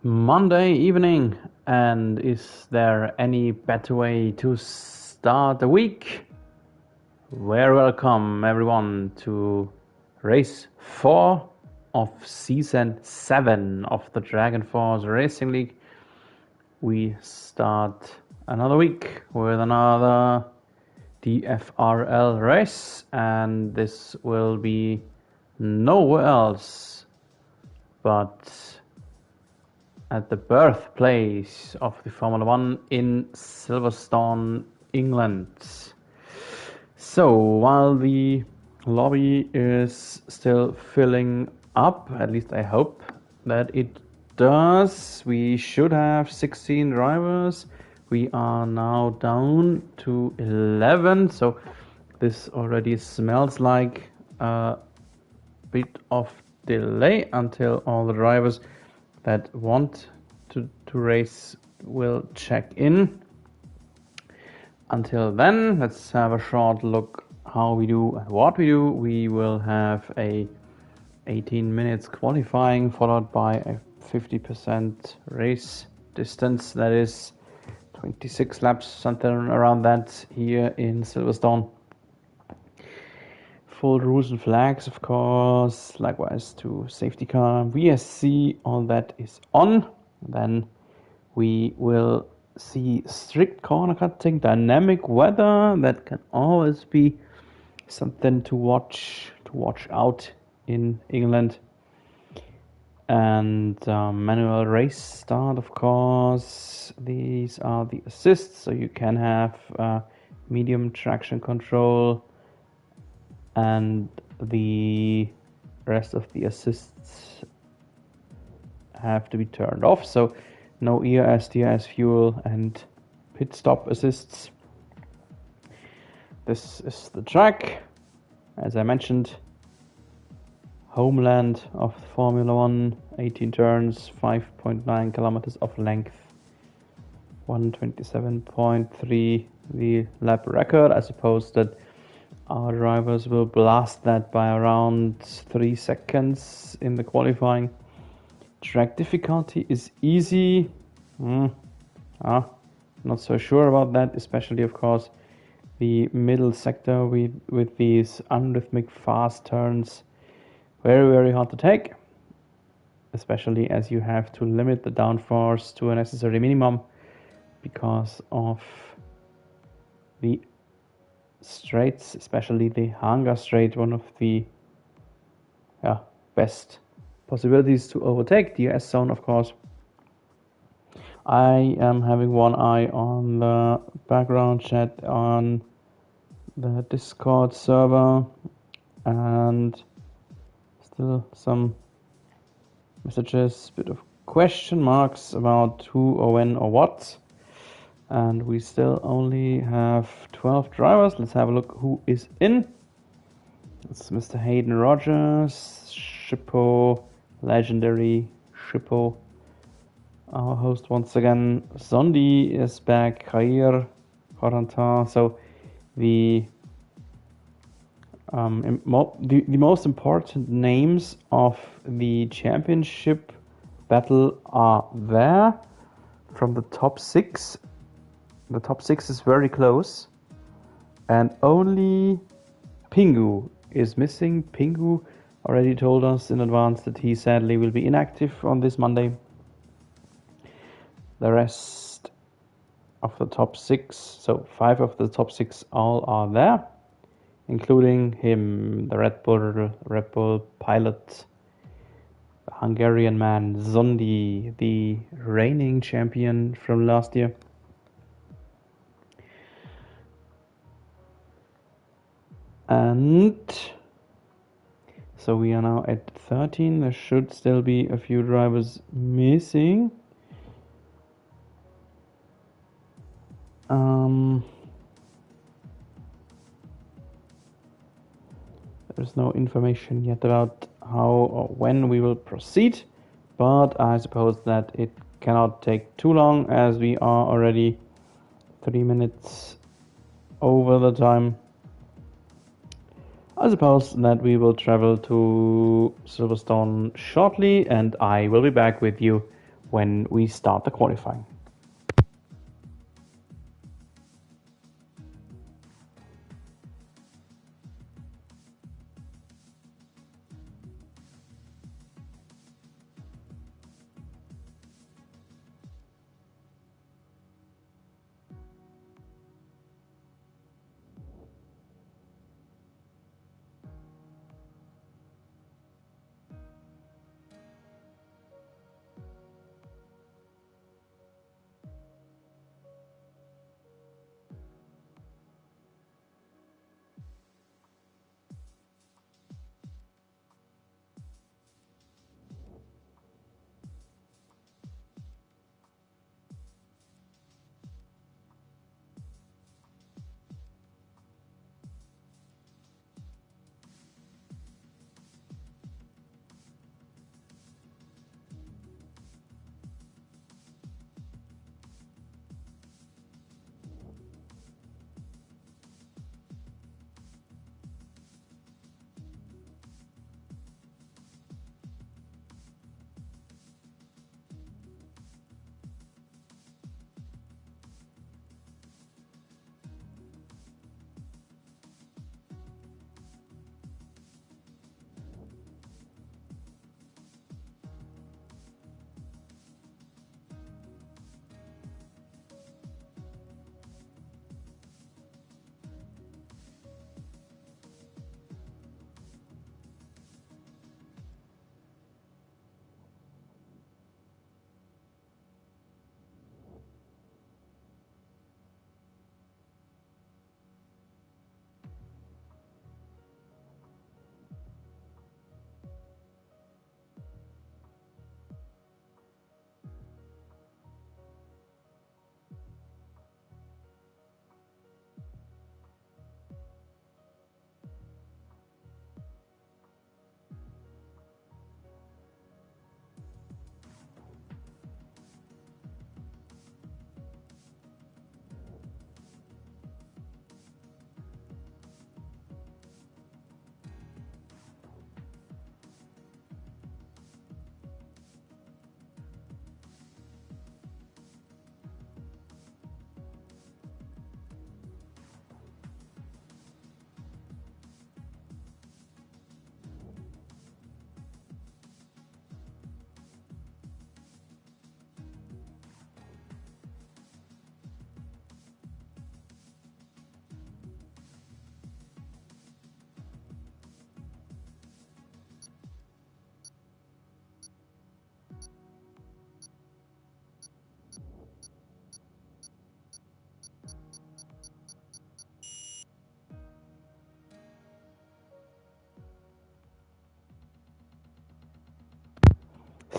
Monday evening, and is there any better way to start the week? Very welcome everyone to race 4 of season 7 of the Dragon Force Racing League. We start another week with another DFRL race, and this will be nowhere else but at the birthplace of the Formula One in Silverstone, England. So while the lobby is still filling up, at least I hope that it does, we should have 16 drivers. We are now down to 11, so this already smells like a bit of delay until all the drivers that want to race will check in. Until then, let's have a short look how we do and what we do. We will have a 18 minutes qualifying followed by a 50% race distance, that is 26 laps, something around that, here in Silverstone. Full rules and flags, of course, likewise to safety car, VSC, all that is on. Then we will see strict corner cutting, dynamic weather, that can always be something to watch out in England. And manual race start, of course. These are the assists, so you can have medium traction control, and the rest of the assists have to be turned off, so no ERS, DRS, fuel and pit stop assists. This is the track, as I mentioned, homeland of Formula One, 18 turns, 5.9 kilometers of length, 127.3 the lap record. I suppose that our drivers will blast that by around 3 seconds in the qualifying. Track difficulty is easy. Not so sure about that, especially of course the middle sector with these unrhythmic fast turns. Very hard to take, especially as you have to limit the downforce to a necessary minimum because of the straights, especially the Hangar straight, one of the best possibilities to overtake the US zone, of course. I am having one eye on the background chat on the Discord server, and still some messages, bit of question marks about who or when or what. And we still only have 12 drivers. Let's have a look who is in. It's Mr. Hayden Rogers, Shippo, legendary Shippo. Our host once again. Zondi is back. Khair, Corentin. So the most important names of the championship battle are there from the top 6. The top 6 is very close, and only Pingu is missing. Pingu already told us in advance that he sadly will be inactive on this Monday. The rest of the top 6, so 5 of the top 6 all are there, including him, the Red Bull pilot, the Hungarian man Zondi, the reigning champion from last year. And so we are now at 13. There should still be a few drivers missing. There's no information yet about how or when we will proceed, but I suppose that it cannot take too long, as we are already 3 minutes over the time. I suppose that we will travel to Silverstone shortly, and I will be back with you when we start the qualifying.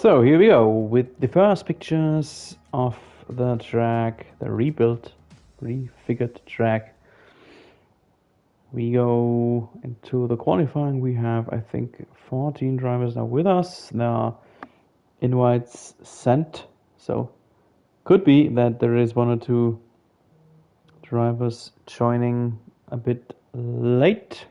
So here we go with the first pictures of the track, the rebuilt, refigured track. We go into the qualifying. We have, I think, 14 drivers now with us. There are invites sent, so could be that there is one or two drivers joining a bit late.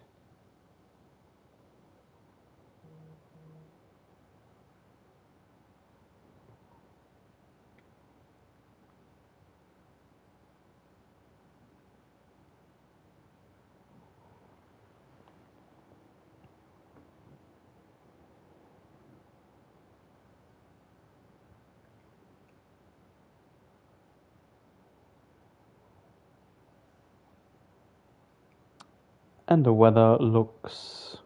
And the weather looks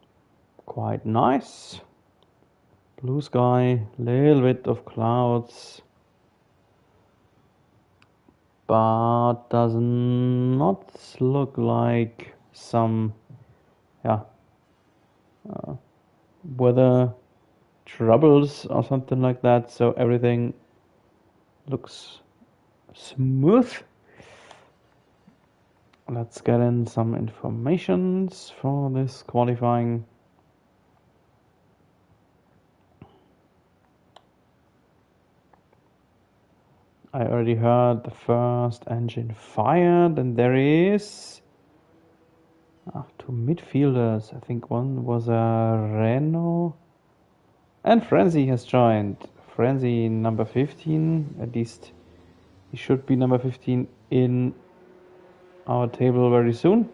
quite nice. Blue sky, little bit of clouds, but does not look like some weather troubles or something like that. So everything looks smooth. Let's get in some informations for this qualifying. I already heard the first engine fired, and there is two midfielders. I think one was a Renault, and Frenzy has joined Frenzy number 15. At least he should be number 15 in our table very soon.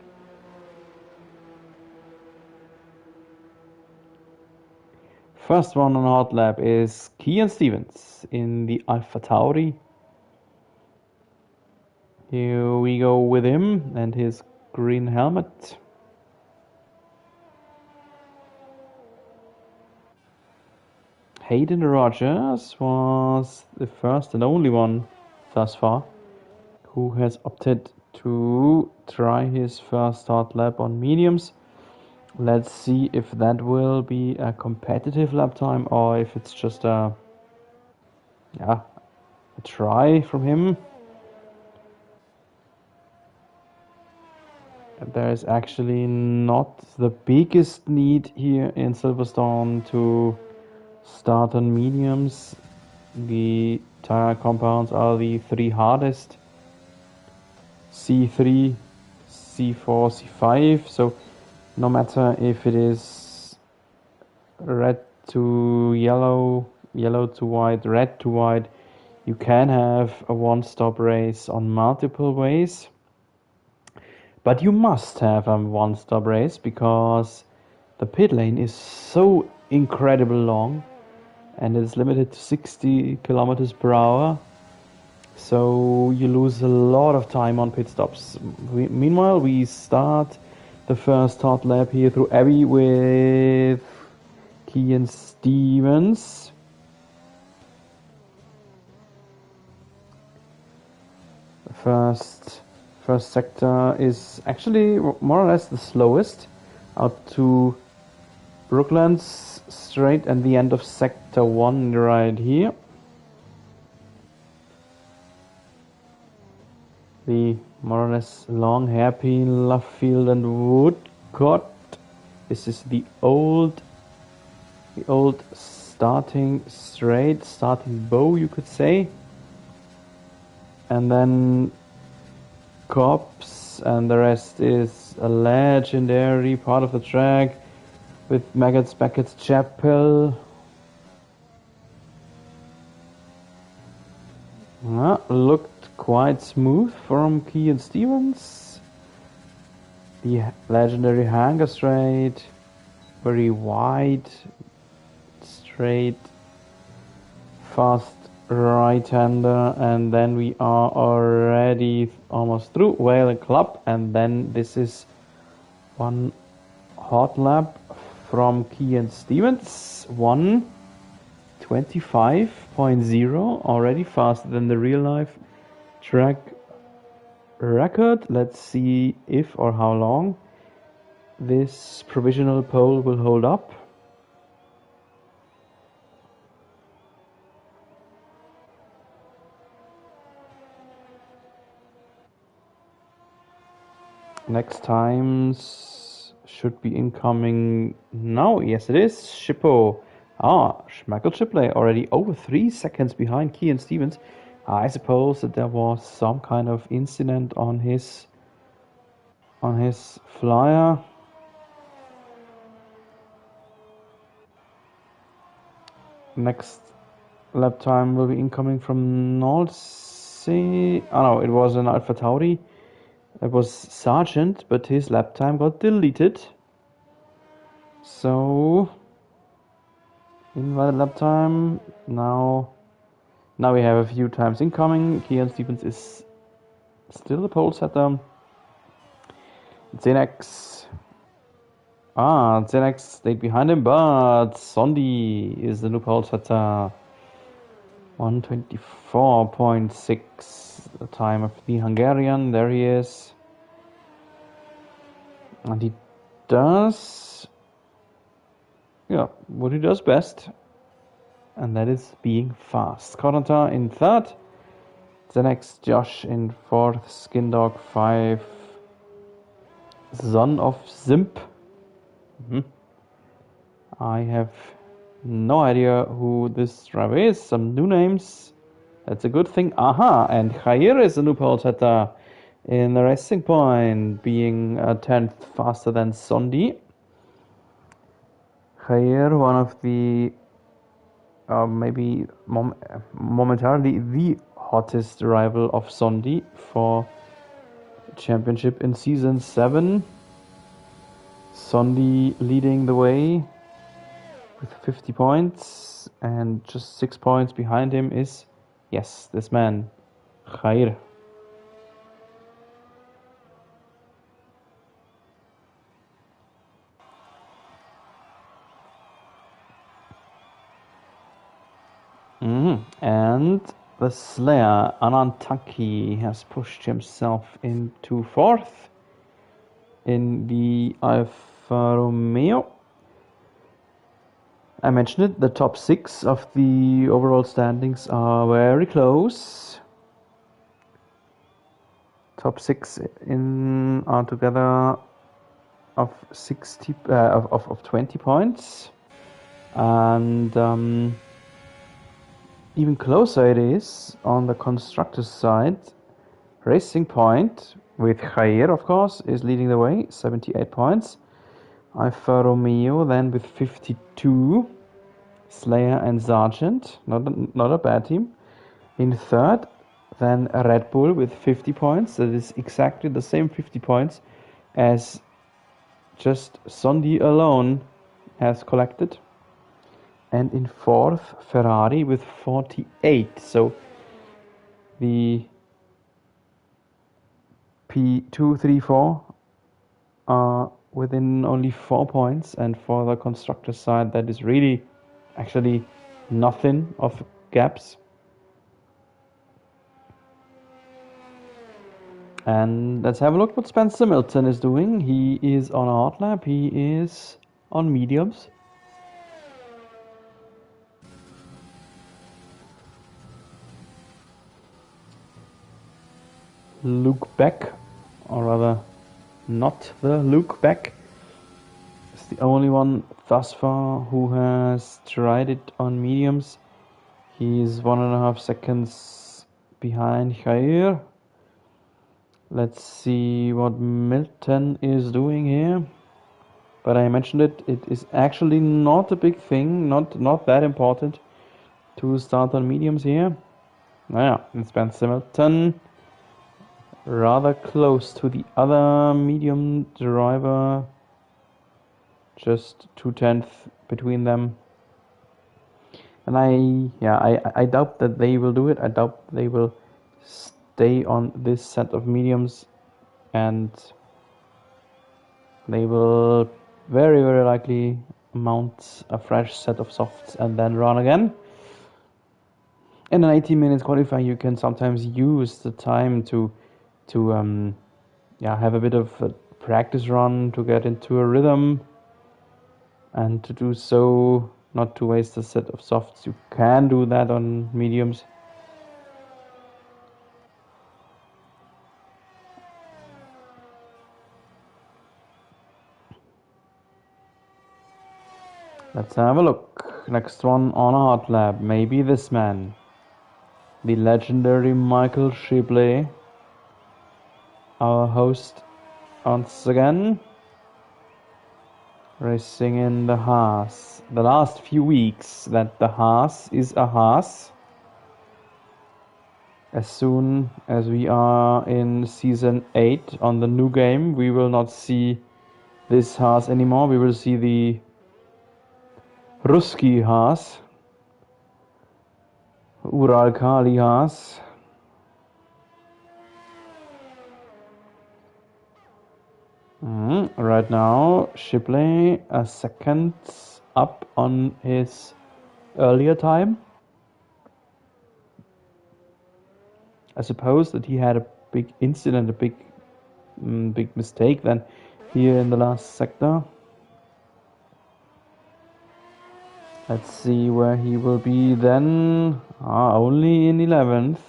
First one on hot lap is Kian Stevens in the Alpha Tauri. Here we go with him and his green helmet. Hayden Rogers was the first and only one thus far who has opted to try his first hot lap on mediums. Let's see if that will be a competitive lap time or if it's just a try from him. There is actually not the biggest need here in Silverstone to start on mediums. The tire compounds are the three hardest: C3, C4, C5. So no matter if it is red to yellow, yellow to white, red to white, you can have a one-stop race on multiple ways. But you must have a one-stop race because the pit lane is so incredibly long and it's limited to 60 kilometers per hour. So you lose a lot of time on pit stops. Meanwhile, we start the first hot lap here through Abbey with Kian Stevens. The first sector is actually more or less the slowest, out to Brooklands straight and the end of sector 1 right here. The more or less long hairpin, Luffield and Woodcote. This is the old starting straight, starting bow, you could say. And then Cops, and the rest is a legendary part of the track with Maggots, Beckett's Chapel. Looked quite smooth from Kian Stevens. The legendary hanger straight, very wide, straight, fast right-hander, and then we are already almost through Whale Club, and then this is one hot lap from Kian Stevens, 1:25.0, already faster than the real life track record. Let's see if or how long this provisional pole will hold up. Next times should be incoming now. Yes, it is. Shippo. Schmackel Chipley already over 3 seconds behind Kian Stevens. I suppose that there was some kind of incident on his flyer. Next lap time will be incoming from Nolse. Oh no, it was an Alpha Tauri. It was Sargent, but his lap time got deleted. So invalid lap time. Now we have a few times incoming. Kian Stevens is still the pole setter. Zenex. Zenex stayed behind him, but Sondi is the new pole setter. 1:24.6, the time of the Hungarian. There he is. And he does what he does best, and that is being fast. Corentin in third, the next Josh in fourth, Skindog 5, Son of Zimp. I have no idea who this driver is. Some new names. That's a good thing. And Jair is a new pole setter in the Racing Point, being a 10th faster than Sondi. Jair, one of the maybe momentarily the hottest rival of Sondi for championship in season 7. Sondi leading the way with 50 points, and just 6 points behind him is, yes, this man, Khair. And the Slayer, Anantaki, has pushed himself into 4th in the Alfa Romeo. I mentioned it, the top 6 of the overall standings are very close. Top 6 are together of 60 of 20 points, and even closer it is on the constructors side. Racing Point, with Khair of course, is leading the way, 78 points. Alfa Romeo then with 52. Slayer and Sargent, not a bad team. In 3rd, then Red Bull with 50 points. That is exactly the same 50 points as just Sondi alone has collected. And in 4th, Ferrari with 48. So the P2, 3, 4 are within only 4 points, and for the constructor side, that is really actually nothing of gaps. And let's have a look what Spencer Milton is doing. He is on a hot lap, he is on mediums. Luke Beck, or rather not the Luke Beck, is the only one thus far who has tried it on mediums. He's 1.5 seconds behind Khair. Let's see what Milton is doing here. But I mentioned it, it is actually not a big thing, not that important to start on mediums here. Naja, and Spencer Milton rather close to the other medium driver, just 2/10 between them. And I doubt that they will do it. I doubt they will stay on this set of mediums, and they will very, very likely mount a fresh set of softs and then run again. In an 18 minutes qualifying, you can sometimes use the time to have a bit of a practice run to get into a rhythm, and to do so, not to waste a set of softs. You can do that on mediums. Let's have a look. Next one on a hot lap. Maybe this man. The legendary Michael Shipley. Our host once again. Racing in the Haas. The last few weeks that the Haas is a Haas. As soon as we are in season 8 on the new game, we will not see this Haas anymore. We will see the Ruski Haas, Ural Kali Haas. Right now, Shipley a second up on his earlier time. I suppose that he had a big incident, a big mistake then here in the last sector. Let's see where he will be then. Only in 11th.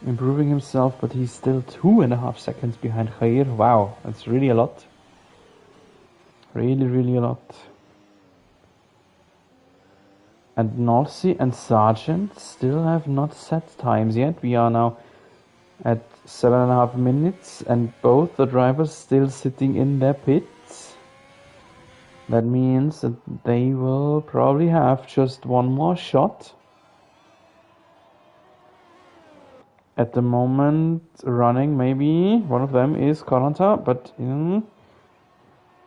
Improving himself, but he's still 2.5 seconds behind Khair. Wow, that's really a lot. Really, really a lot. And Norsey and Sargent still have not set times yet. We are now at 7.5 minutes, and both the drivers still sitting in their pits. That means that they will probably have just one more shot. At the moment, running, maybe one of them is Koranta, but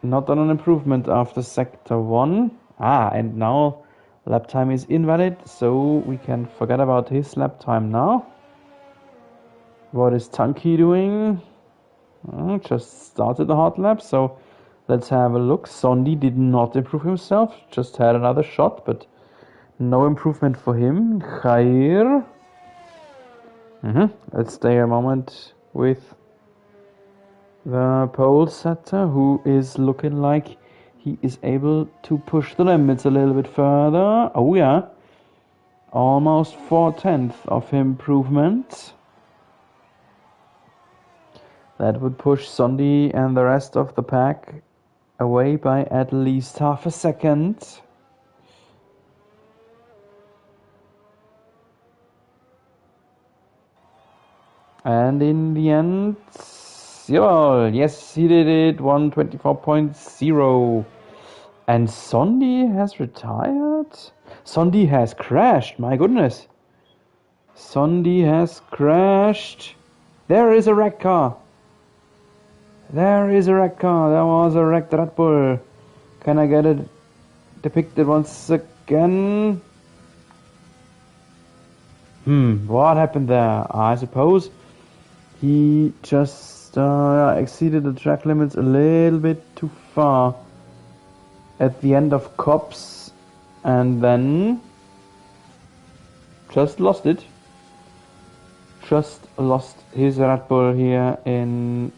not on an improvement after sector 1. And now lap time is invalid, so we can forget about his lap time now. What is Tanky doing? Just started the hot lap, so let's have a look. Sondi did not improve himself, just had another shot, but no improvement for him. Khair. Let's stay a moment with the pole setter, who is looking like he is able to push the limits a little bit further. Oh yeah, almost 4/10 of improvement. That would push Sondi and the rest of the pack away by at least half a second. And in the end, yes, he did it, 124.0. And Sondi has retired? Sondi has crashed, my goodness. Sondi has crashed. There is a wreck car. There is a wreck car. There was a wrecked Red Bull. Can I get it depicted once again? What happened there? I suppose he just exceeded the track limits a little bit too far at the end of Cops, and then just lost it. Just lost his Red Bull here in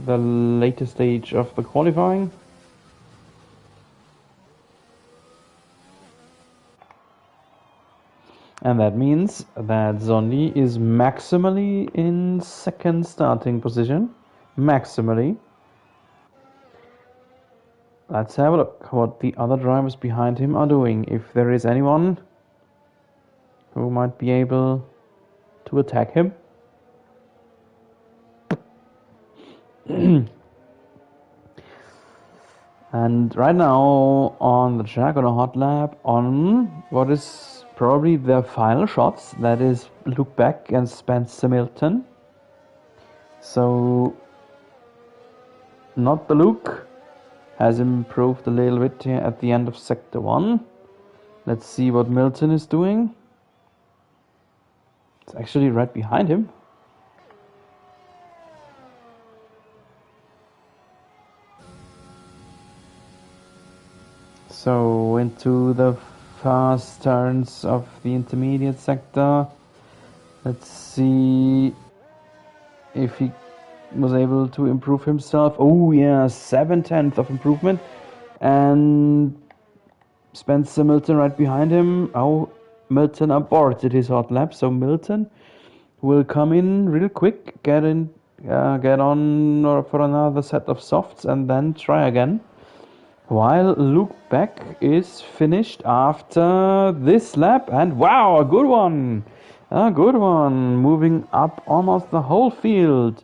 the later stage of the qualifying. And that means that Sondi is maximally in second starting position. Maximally. Let's have a look what the other drivers behind him are doing. If there is anyone who might be able to attack him. And right now on the track, on a hot lap, on what is probably their final shots, that is Luke Beck and Spencer Milton. So not the Luke has improved a little bit here at the end of sector 1. Let's see what Milton is doing. It's actually right behind him. So into the fast turns of the intermediate sector. Let's see if he was able to improve himself. Oh yeah, 7/10 of improvement. And Spencer Milton right behind him. Oh, Milton aborted his hot lap, so Milton will come in real quick, get on for another set of softs, and then try again. While Luke Beck is finished after this lap, and wow, a good one! A good one, moving up almost the whole field.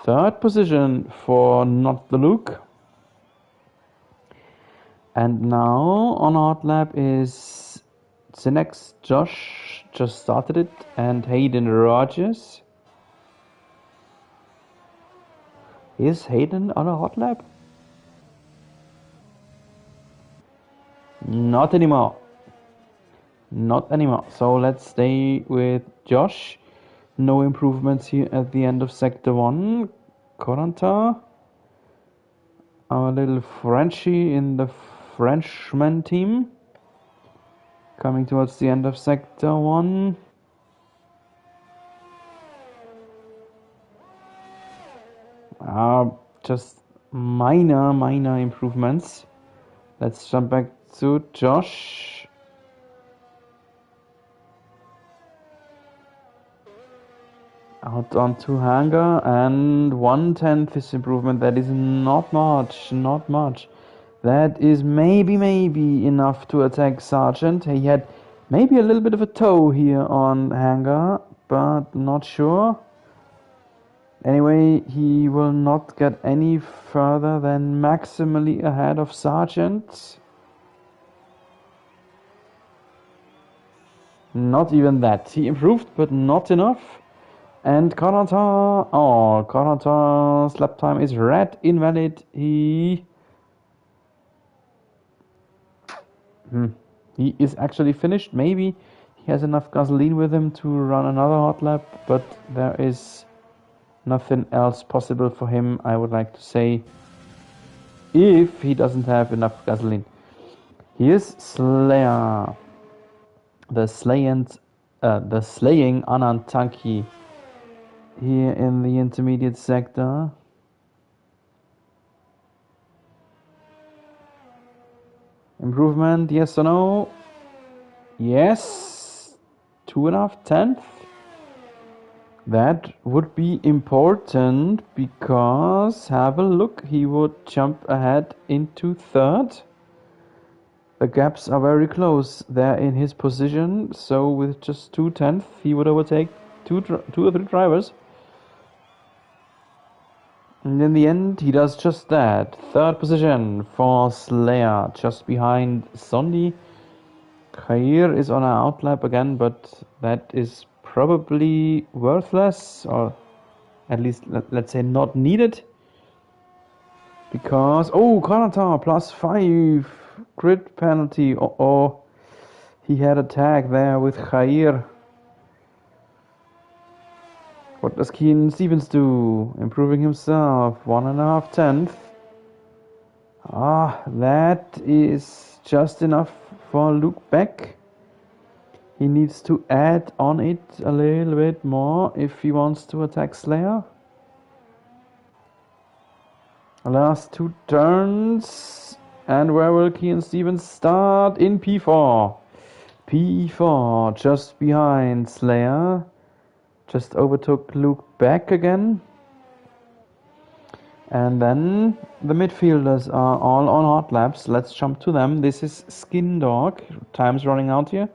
Third position for not the Luke. And now on hot lap is Zinex Josh, just started it, and Hayden Rogers. Is Hayden on a hot lap? Not anymore. Not anymore. So let's stay with Josh. No improvements here at the end of sector 1. Coranta, our little Frenchie in the Frenchman team, coming towards the end of sector 1. Just minor improvements. Let's jump back to Josh. Out onto hangar, and 1/10 is improvement. That is not much. That is maybe enough to attack Sargent. He had maybe a little bit of a toe here on hangar, but not sure. Anyway, he will not get any further than maximally ahead of Sargent. Not even that. He improved, but not enough. And Konata slap time is red, invalid. He is actually finished. Maybe he has enough gasoline with him to run another hot lap, but there is nothing else possible for him, I would like to say, if he doesn't have enough gasoline. Here's Slayer. The slaying Anantaki here in the intermediate sector. Improvement, yes or no? Yes. 2.5 tenths. That would be important because, have a look, he would jump ahead into third. The gaps are very close there in his position, so with just 2 tenths he would overtake two or three drivers. And in the end he does just that. Third position for Slayer, just behind Sondi. Khair is on an outlap again, but that is probably worthless, or at least let's say not needed. Because, Kanata +5 grid penalty. He had a tag there with Khair. What does Keen Stevens do? Improving himself, 1.5 tenths. That is just enough for Luke Beck. He needs to add on it a little bit more if he wants to attack Slayer. Last 2 turns. And where will Keen Stevens start? In P4. P4, just behind Slayer. Just overtook Luke Beck again. And then the midfielders are all on hot laps. Let's jump to them. This is Skin Dog. Time's running out here.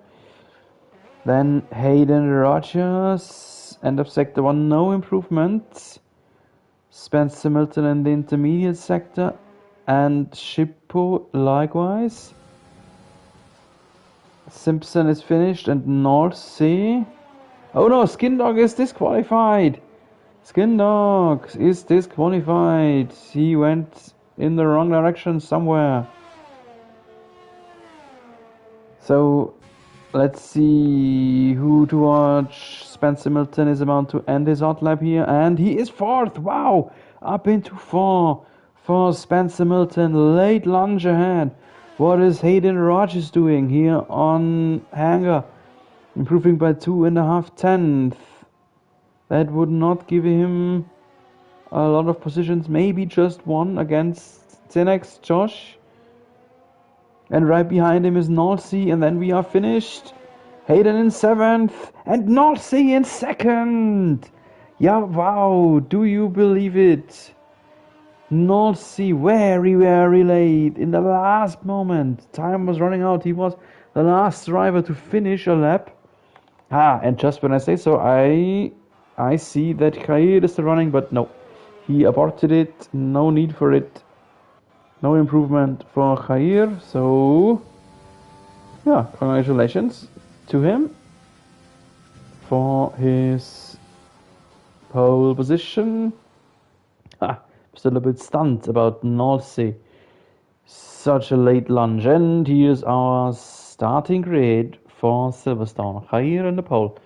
Then Hayden Rogers. End of sector 1, no improvement. Spencer Milton in the intermediate sector. And Shippo likewise. Simpson is finished and North Sea. Oh no, Skin Dog is disqualified. Skin Dog is disqualified. He went in the wrong direction somewhere. So let's see who to watch. Spencer Milton is about to end his hot lap here, and he is fourth. Wow, up into 4 for Spencer Milton. Late lunge ahead. What is Hayden Rogers doing here on Hanger? Improving by 2.5 tenths. That would not give him a lot of positions, maybe just one against Tenex Josh. And right behind him is Nolsey, and then we are finished. Hayden in 7th, and Nolsey in 2nd. Yeah, wow, do you believe it? Nolsey very, very late, in the last moment. Time was running out, he was the last driver to finish a lap. And just when I say so, I see that Khair is still running, but no. He aborted it, no need for it. No improvement for Khair, so yeah, congratulations to him for his pole position. Still a bit stunned about Nolsey. Such a late lunge, and here's our starting grid for Silverstone. Khair in the pole.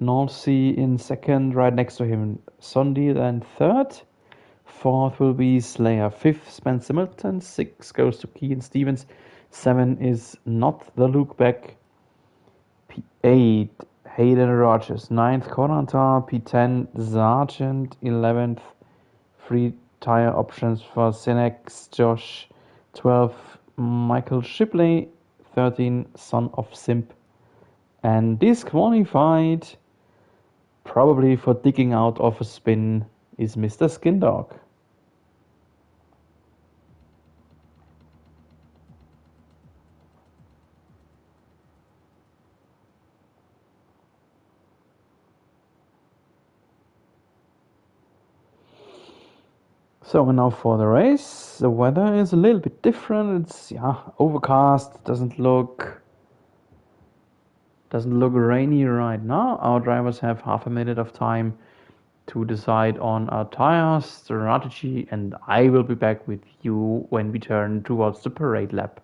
Nolsey in 2nd, right next to him. Sondi then 3rd. 4th will be Slayer. 5th, Spencer Milton. 6 goes to Keane Stevens. 7 is not the Luke Beck. P8, Hayden Rogers. 9th, Konata. P10, Sargent. 11th, free tire options for Sinex, Josh. 12th, Michael Shipley. 13, Son of Simp. And disqualified, probably for digging out of a spin, is Mr. Skin Dog. So now for the race, the weather is a little bit different. It's overcast. Doesn't look rainy right now. Our drivers have half a minute of time to decide on our tire strategy, and I will be back with you when we turn towards the parade lap.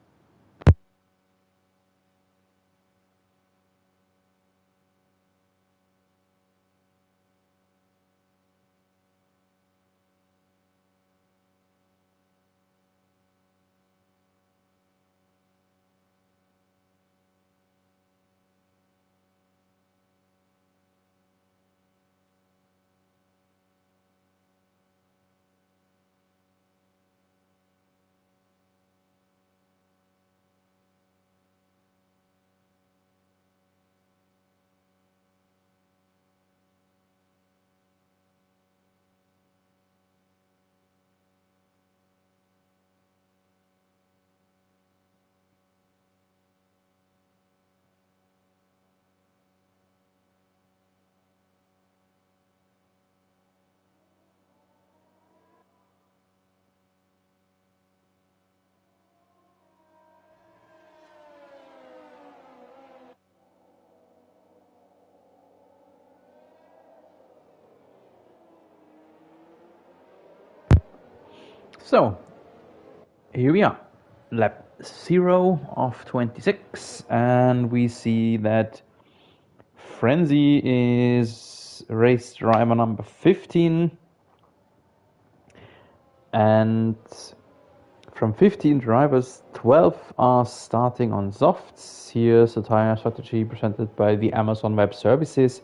So, here we are, lap 0 of 26, and we see that Frenzy is race driver number 15, and from 15 drivers, 12 are starting on softs. Here's the tire strategy presented by the Amazon Web Services,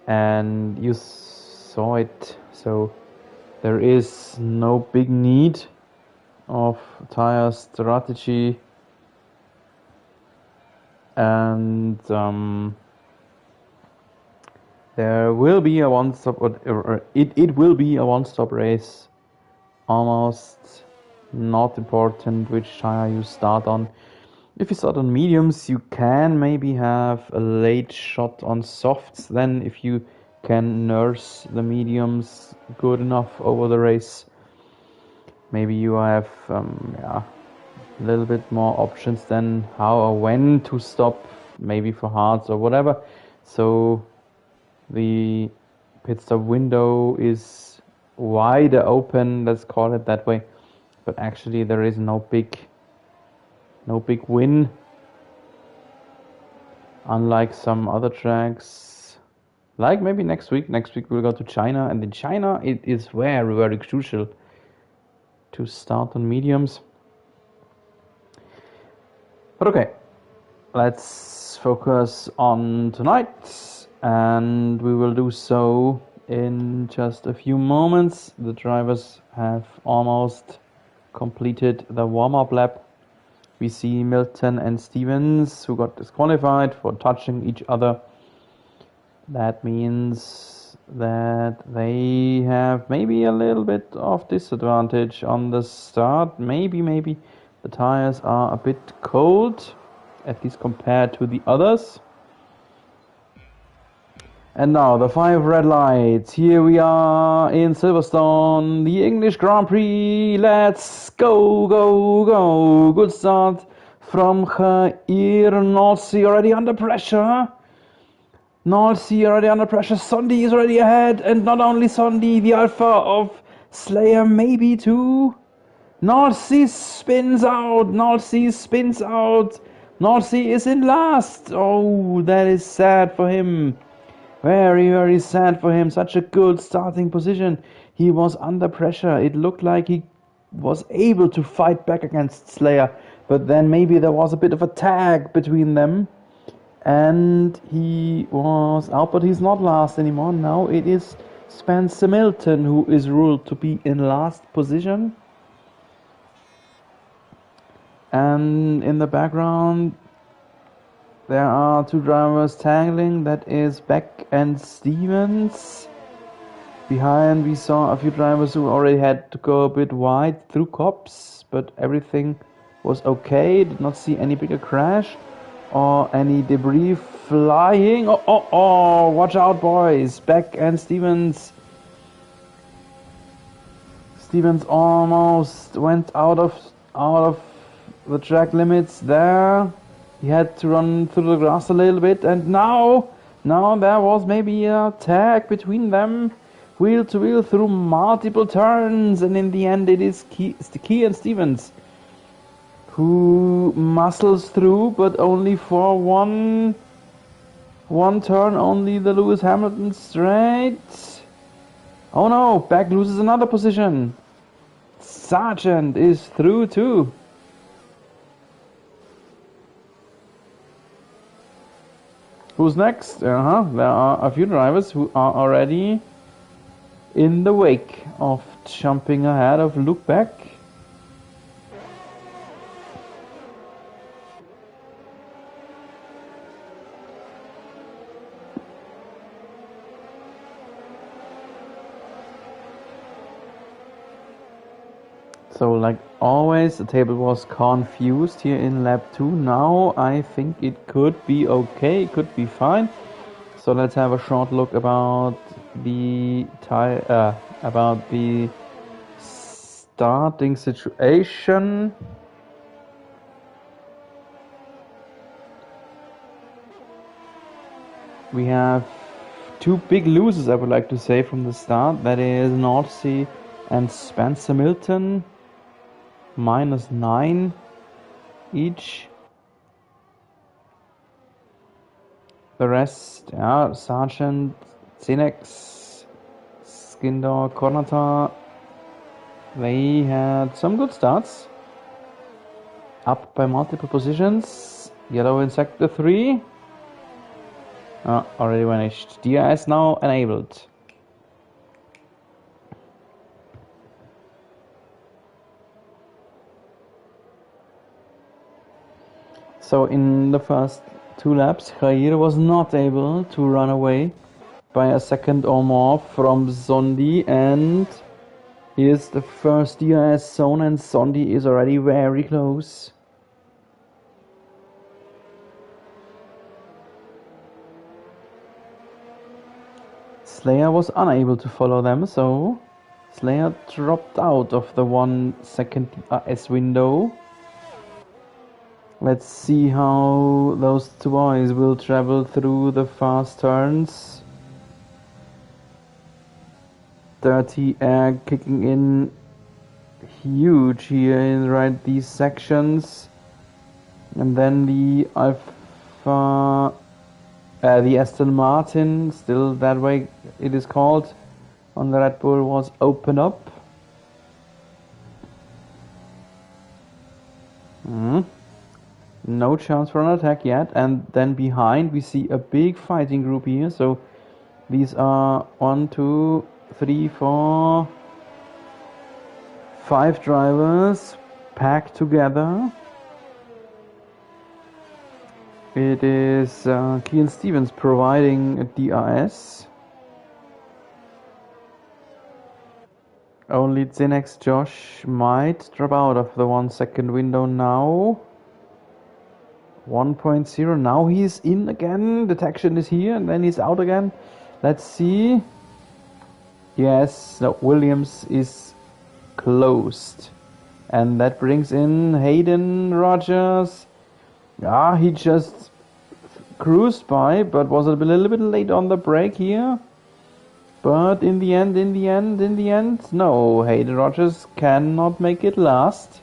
and you saw it, so there is no big need of tire strategy, and there will be a one-stop, or it will be a one-stop race. Almost not important which tire you start on. If you start on mediums, you can maybe have a late shot on softs. Then if you can nurse the mediums good enough over the race, maybe you have a little bit more options then how or when to stop, maybe for hards or whatever. So the pit stop window is wider open, let's call it that way, but actually there is no big win, unlike some other tracks, like maybe next week we'll go to China, and in China it is very crucial to start on mediums. But okay, let's focus on tonight, and we will do so in just a few moments. The drivers have almost completed the warm-up lap. We see Milton and Stevens, who got disqualified for touching each other. That means that they have maybe a little bit of disadvantage on the start. Maybe the tires are a bit cold, at least compared to the others. And now the 5 red lights. Here we are in Silverstone, the English Grand Prix. Let's go. Good start from Jair Nolsi, already under pressure. Sondi is already ahead, and not only Sondi, the alpha of Slayer maybe too. Nolsi spins out. Nolsi is in last. Oh, that is sad for him. Very sad for him. Such a good starting position. He was under pressure. It looked like he was able to fight back against Slayer, but then maybe there was a bit of a tag between them, and he was out, but he's not last anymore. Now it is Spencer Milton who is ruled to be in last position. And in the background there are 2 drivers tangling, that is Beck and Stevens. Behind we saw a few drivers who already had to go a bit wide through cops, but everything was okay. Did not see any bigger crash or any debris flying. Watch out boys, Beck and Stevens Stevens almost went out of the track limits there. He had to run through the grass a little bit, and now there was maybe a tag between them, wheel to wheel through multiple turns, and in the end it is Kian Stevens who muscles through, but only for one turn, only the Lewis Hamilton straight. Oh no, Beck loses another position. Sargent is through too. Who's next? There are a few drivers who are already in the wake of jumping ahead of Luke Beck. So like always, the table was confused here in lap 2. Now I think it could be okay, it could be fine. So let's have a short look about the starting situation. We have two big losers, I would like to say, from the start. That is Nordsee and Spencer Milton. -9 each. The rest, Sargent, Zenex, Skindor, Konata, they had some good starts. Up by multiple positions. Yellow in sector 3. Already vanished. DRS now enabled. So in the first 2 laps, Jair was not able to run away by a second or more from Sondi, and here's the first DRS zone, and Sondi is already very close. Slayer was unable to follow them, so Slayer dropped out of the 1 second DRS window. Let's see how those two boys will travel through the fast turns. Dirty air kicking in huge here in these sections. And then the Aston Martin, still that way it is called, on the Red Bull was open up. No chance for an attack yet, and then behind we see a big fighting group here. So these are 1, 2, 3, 4, 5 drivers packed together. It is Kian Stevens providing a DRS. Only Zenex Josh might drop out of the 1 second window now. 1.0, now he's in again, detection is here, and then he's out again. Let's see. Yes, no, Williams is closed. And that brings in Hayden Rogers. He just cruised by, but was a little bit late on the brake here. But in the end, no, Hayden Rogers cannot make it last.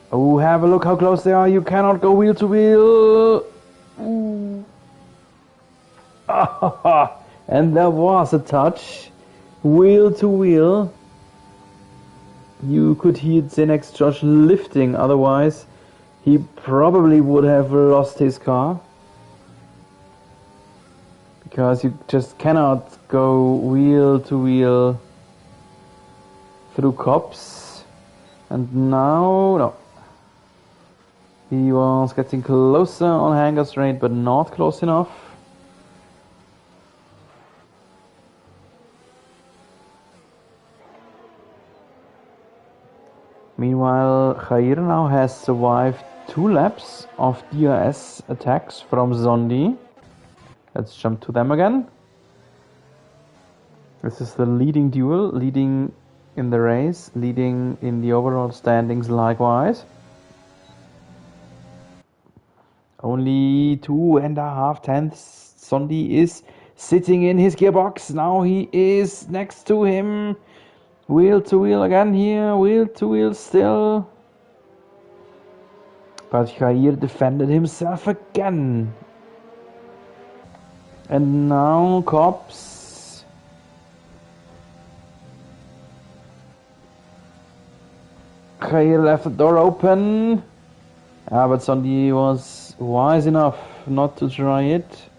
Oh, have a look how close they are. You cannot go wheel to wheel. And there was a touch. Wheel to wheel. You could hear Zenex Josh lifting, otherwise he probably would have lost his car. Because you just cannot go wheel to wheel through cops. And now, no. He was getting closer on Hangar Straight, but not close enough. Meanwhile, Jair now has survived 2 laps of DRS attacks from Sondi. Let's jump to them again. This is the leading duel, leading in the race, leading in the overall standings likewise. Only 2.5 tenths. Sondi is sitting in his gearbox. Now he is next to him. Wheel to wheel again here. Wheel to wheel still. But Jair defended himself again. And now Cops. Jair left the door open. But Sondi was wise enough not to try it.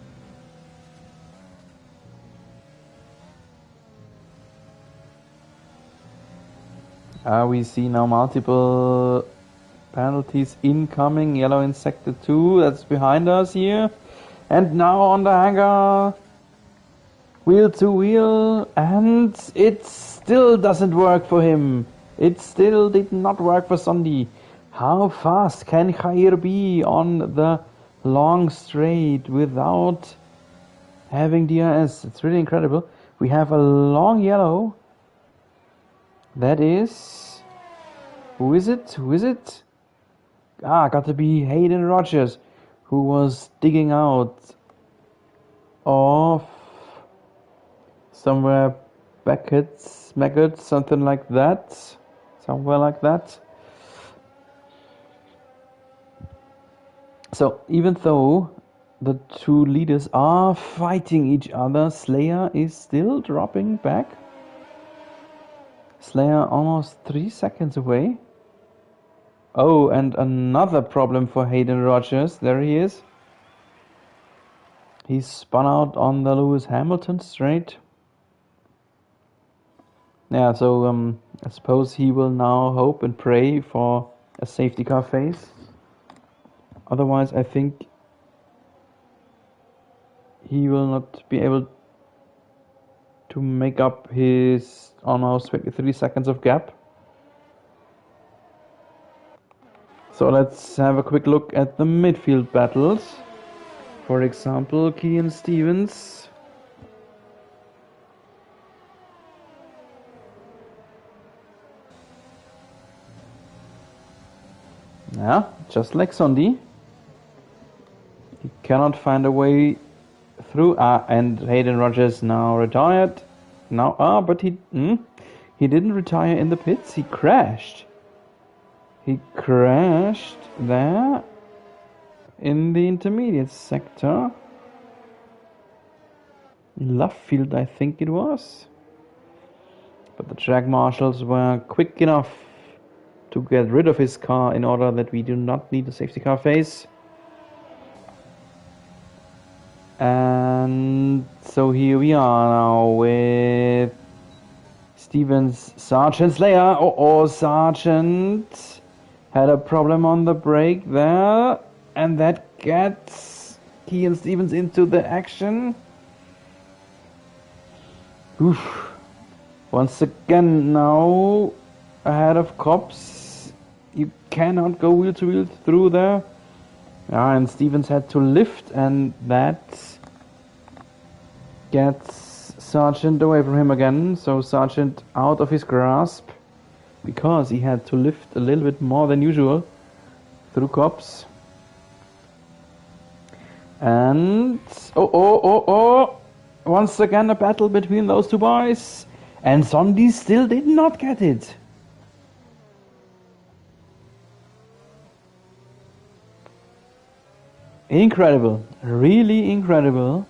We see now multiple penalties incoming. Yellow in sector 2, that's behind us here. And now on the hangar, wheel to wheel, and it still doesn't work for him. It still did not work for Sondi. How fast can Jair be on the long straight without having DRS? It's really incredible. We have a long yellow. That is... Who is it? Who is it? Got to be Hayden Rogers, who was digging out of somewhere Beckett's, something like that. Somewhere like that. So even though the two leaders are fighting each other, Slayer is still dropping back. Slayer almost 3 seconds away. Oh, and another problem for Hayden Rogers. There he is. He spun out on the Lewis Hamilton straight. Yeah, so I suppose he will now hope and pray for a safety car phase. Otherwise, I think he will not be able to make up his almost 23 seconds of gap. So let's have a quick look at the midfield battles. For example, Kean Stevens. Yeah, just like Sondi. He cannot find a way through. And Hayden Rogers now retired. Now, but he didn't retire in the pits. He crashed. He crashed there in the intermediate sector. Left field, I think it was. But the track marshals were quick enough to get rid of his car in order that we do not need a safety car phase. And so here we are now with Stevens, Sargent, Slayer. Sargent had a problem on the brake there, and that gets Kean Stevens into the action. Oof. Once again now ahead of Cops. You cannot go wheel to wheel through there. And Stevens had to lift, and that gets Sargent away from him again. So Sargent out of his grasp, because he had to lift a little bit more than usual through Cops. And once again a battle between those two boys, and Sondi still did not get it. Incredible, really incredible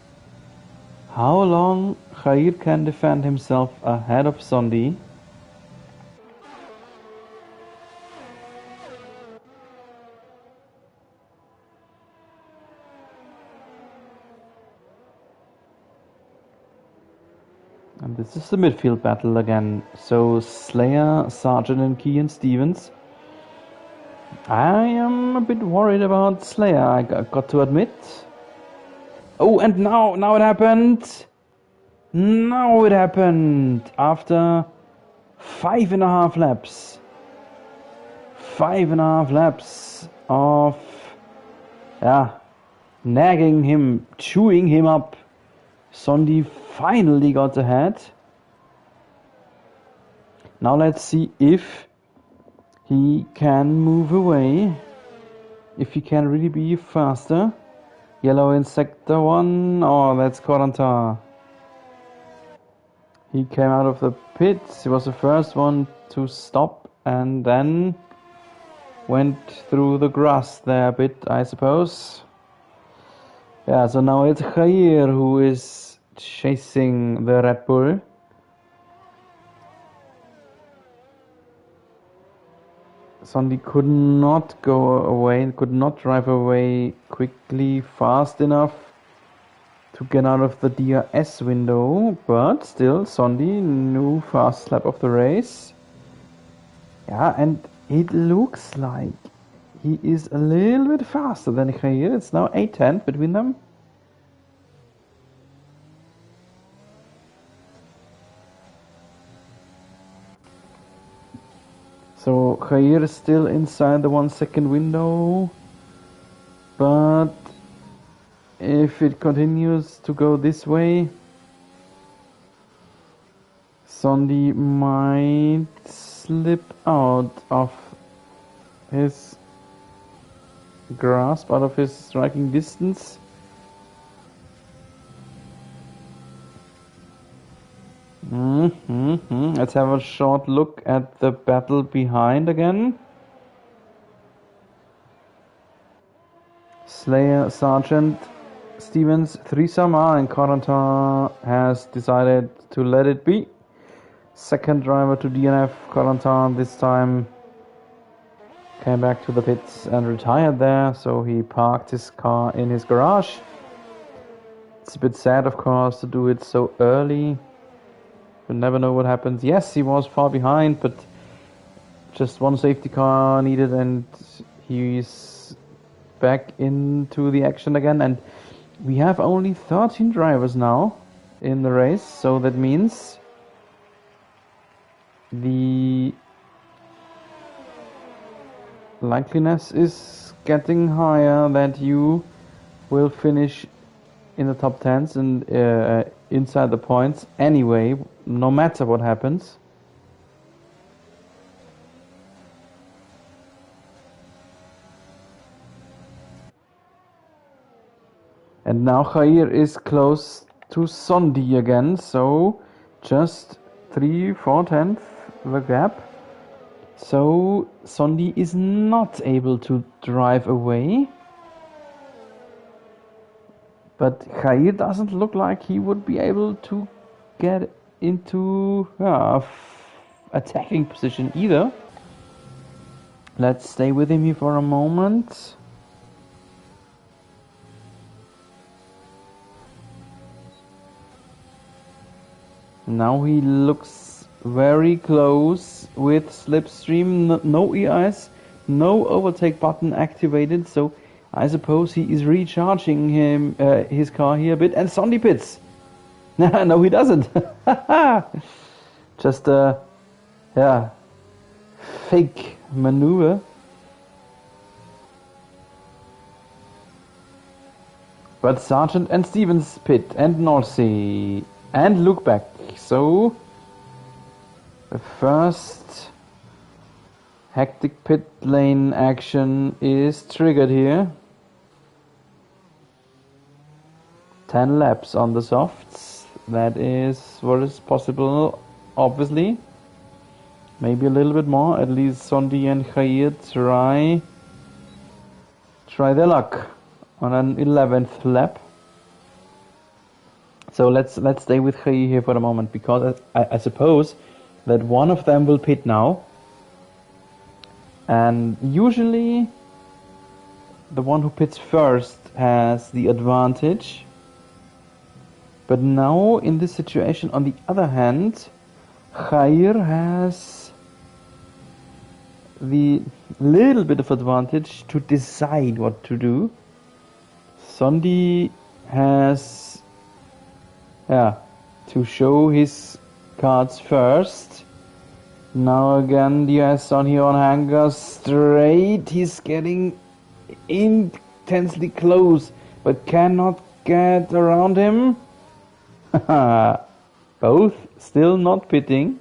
how long Jair can defend himself ahead of Sondi. And this is the midfield battle again. So Slayer, Sargent and Kean Stevens. I am a bit worried about Slayer, I got to admit. Oh, and now it happened. Now it happened. After 5.5 laps. 5.5 laps of nagging him, chewing him up. Sondi finally got ahead. Now let's see if he can move away. If he can really be faster. Yellow in sector 1. Oh, that's Corentin. He came out of the pits. He was the first one to stop and then went through the grass there a bit, I suppose. Yeah, so now it's Jair who is chasing the Red Bull. Sondi could not go away, could not drive away quickly, fast enough to get out of the DRS window, but still Sondi, new fast lap of the race. Yeah, and it looks like he is a little bit faster than Jair. It's now 8-10 between them. So Jair is still inside the 1 second window, but if it continues to go this way, Sondi might slip out of his grasp, out of his striking distance. Let's have a short look at the battle behind again. Slayer, Sargent, Stevens, Threesome, and Corentin has decided to let it be. Second driver to DNF, Corentin this time came back to the pits and retired there, so he parked his car in his garage. It's a bit sad, of course, to do it so early. You never know what happens. Yes, he was far behind, but just one safety car needed and he's back into the action again. And we have only 13 drivers now in the race, so that means the likeliness is getting higher that you will finish in the top 10s and inside the points anyway, no matter what happens. And now Jair is close to Sondi again, so just 3-4 tenths the gap. So Sondi is not able to drive away. But Jair doesn't look like he would be able to get into attacking position either. Let's stay with him here for a moment. Now he looks very close with slipstream, no EIS, no overtake button activated, so I suppose he is recharging his car here a bit, and Sondi pits. No, he doesn't. Just a fake maneuver. But Sargent and Stevens pit, and Norsey, and look back. So the first hectic pit lane action is triggered here. 10 laps on the softs. That is what is possible, obviously. Maybe a little bit more. At least Sondi and Jair try their luck on an 11th lap. So let's stay with Jair here for a moment, because I suppose that one of them will pit now. And usually the one who pits first has the advantage. But now in this situation, on the other hand, Jair has the little bit of advantage to decide what to do. Sondi has to show his cards first. Now again, Diaz on here on Hanger straight. He's getting intensely close, but cannot get around him. Both still not pitting.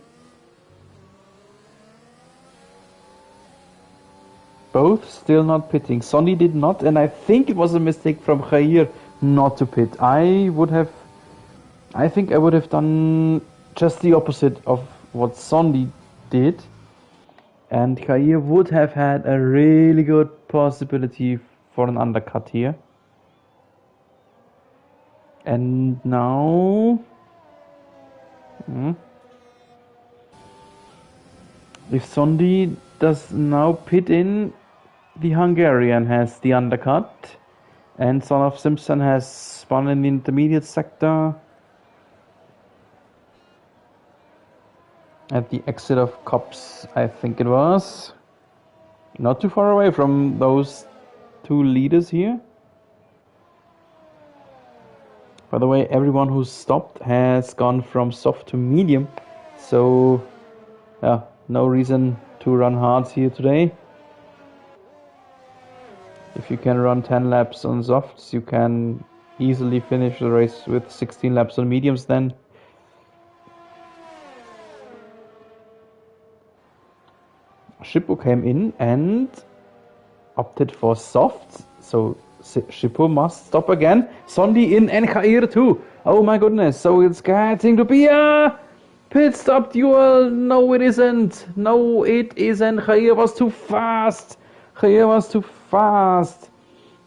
both still not pitting. Sonny did not, and I think it was a mistake from Khair not to pit. I think I would have done just the opposite of what Sonny did, and Khair would have had a really good possibility for an undercut here. And now... if Sondi does now pit in, the Hungarian has the undercut, and Son of Simpson has spun in the intermediate sector at the exit of Cops, I think it was. Not too far away from those two leaders here. By the way, everyone who stopped has gone from soft to medium, so yeah, no reason to run hards here today. If you can run 10 laps on softs, you can easily finish the race with 16 laps on mediums then. Shippo came in and opted for softs, so Shippo must stop again. Sondi in and Khair too. Oh my goodness, so it's getting to be a pit stop duel. No, it isn't. No, it isn't. Khair was too fast.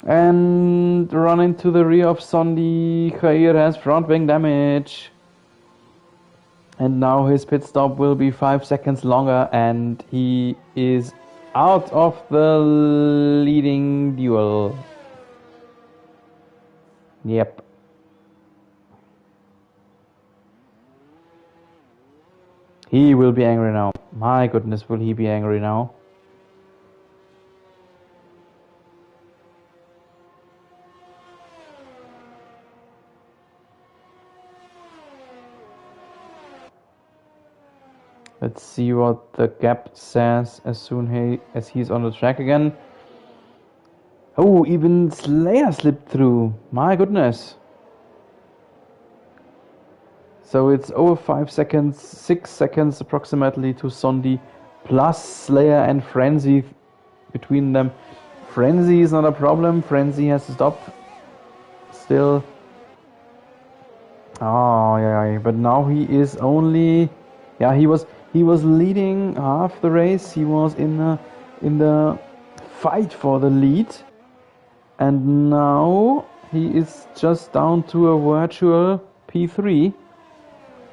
And run into the rear of Sondi. Khair has front wing damage. And now his pit stop will be 5 seconds longer, and he is out of the leading duel. Yep. He will be angry now. My goodness, will he be angry now? Let's see what the gap says as soon as he's on the track again. Oh, even Slayer slipped through. My goodness. So it's over 5 seconds, 6 seconds approximately to Sondi, plus Slayer and Frenzy between them. Frenzy is not a problem. Frenzy has to stop still. Oh, yeah, but now he is only... Yeah, he was leading half the race. He was in the fight for the lead, and now he is just down to a virtual P3,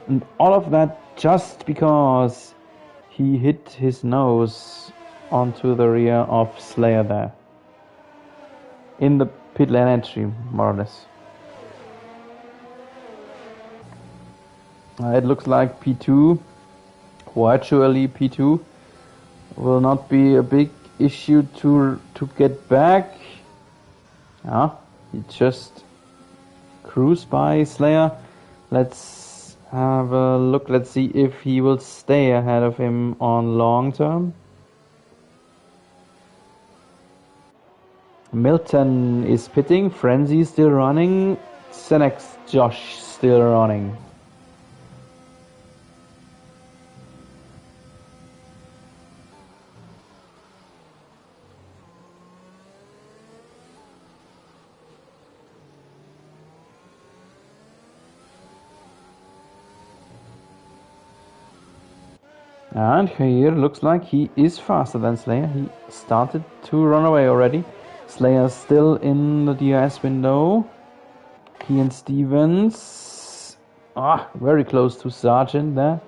and all of that just because he hit his nose onto the rear of Slayer there in the pit lane entry, more or less. It looks like P2, virtually P2, will not be a big issue to get back. He just cruised by Slayer. Let's have a look. Let's see if he will stay ahead of him on long term. Milton is pitting. Frenzy still running. Senex Josh still running. And here looks like he is faster than Slayer. He started to run away already. Slayer still in the DRS window. He and Stevens. Very close to Sargent there.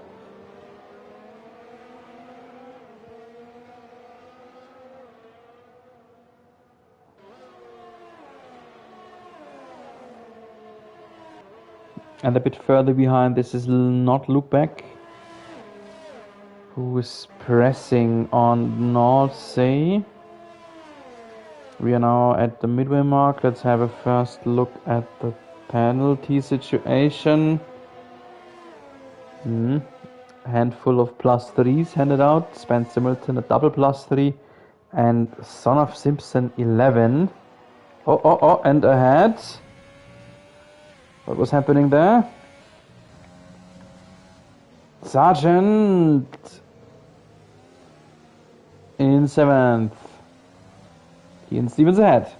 And a bit further behind, this is not Luke Beck, who is pressing on Nordsee. We are now at the midway mark. Let's have a first look at the penalty situation. Handful of +3s handed out. Spencer Milton a double +3, and Son of Simpson 11. And ahead. What was happening there? Sargent in 7th. Ian Stevens ahead.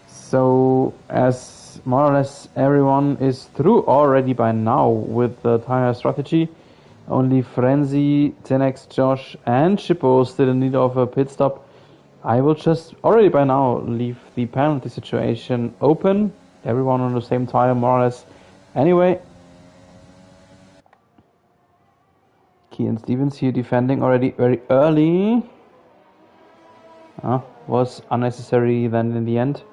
So, as more or less everyone is through already by now with the tire strategy, only Frenzy, 10x Josh, and Shippo still in need of a pit stop. I will just already by now leave the penalty situation open. Everyone on the same tire, more or less. Anyway, Ian Stevens here defending already very early. Was unnecessary then in the end.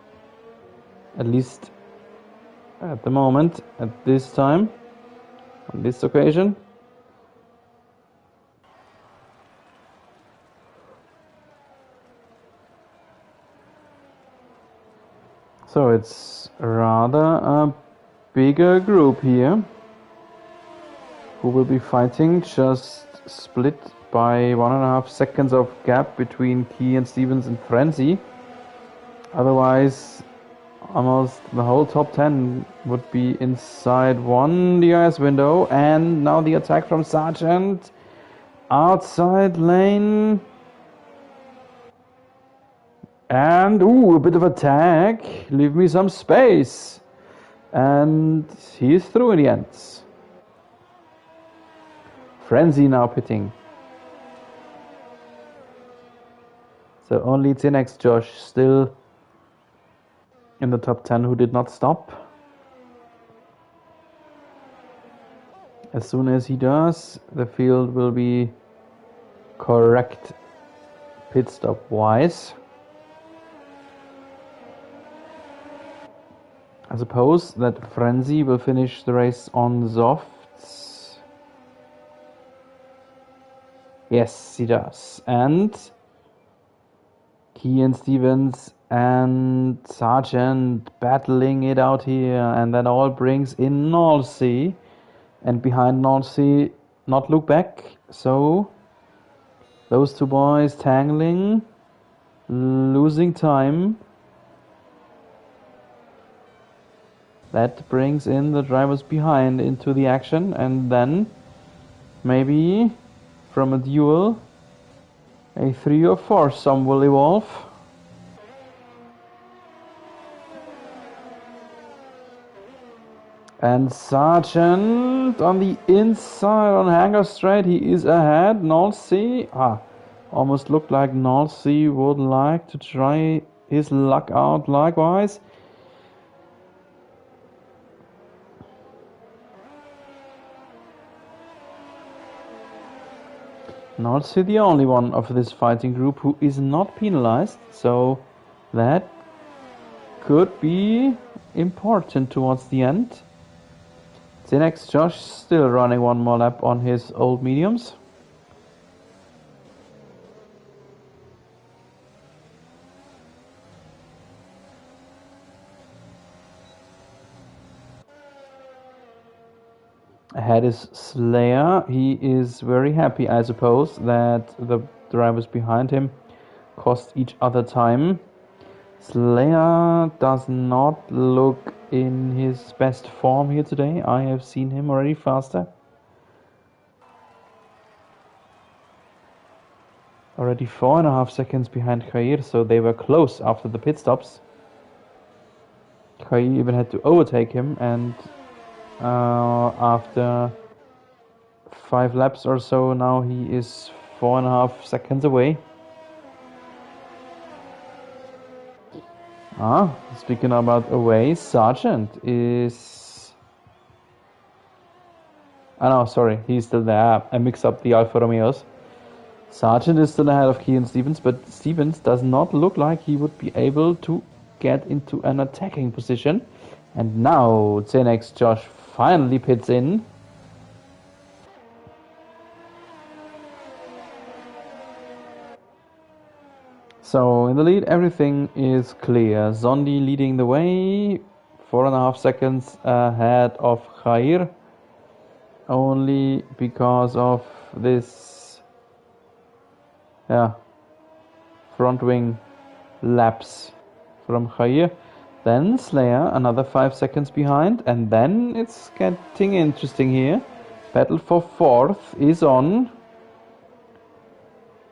At least at the moment, at this time, on this occasion. So it's rather a bigger group here who will be fighting, just split by 1.5 seconds of gap between Key and Stevens and Frenzy. Otherwise, almost the whole top 10 would be inside one DRS window. And now the attack from Sargent. Outside lane. And, a bit of attack. Leave me some space. And he's through in the end. Frenzy now pitting. So only 10x Josh still in the top 10 who did not stop. As soon as he does, the field will be correct pit stop wise. I suppose that Frenzy will finish the race on softs. Yes, he does. And Key and Stevens and Sargent battling it out here, and that all brings in Nolsey, and behind Nolsey, not look back. So those two boys tangling, losing time. That brings in the drivers behind into the action, and then maybe from a duel a 3 or 4 some will evolve. And Sargent on the inside on Hangar Straight, he is ahead. Nolsey, almost looked like Nolsey would like to try his luck out likewise. Nolsey the only one of this fighting group who is not penalized, so that could be important towards the end. The next Josh still running one more lap on his old mediums. Ahead is Slayer. He is very happy, I suppose, that the drivers behind him cost each other time. Slayer does not look in his best form here today. I have seen him already faster. Already 4.5 seconds behind Khair, so they were close after the pit stops. Khair even had to overtake him, and after 5 laps or so, now he is 4.5 seconds away. Speaking about away, Sargent is... no, sorry, he's still there. I mixed up the Alfa Romeos. Sargent is still ahead of Key and Stevens, but Stevens does not look like he would be able to get into an attacking position. And now 10x Josh finally pits in. So in the lead everything is clear. Zondi leading the way, 4.5 seconds ahead of Khair. Only because of this front wing lapse from Khair. Then Slayer another 5 seconds behind, and then it's getting interesting here. Battle for 4th is on.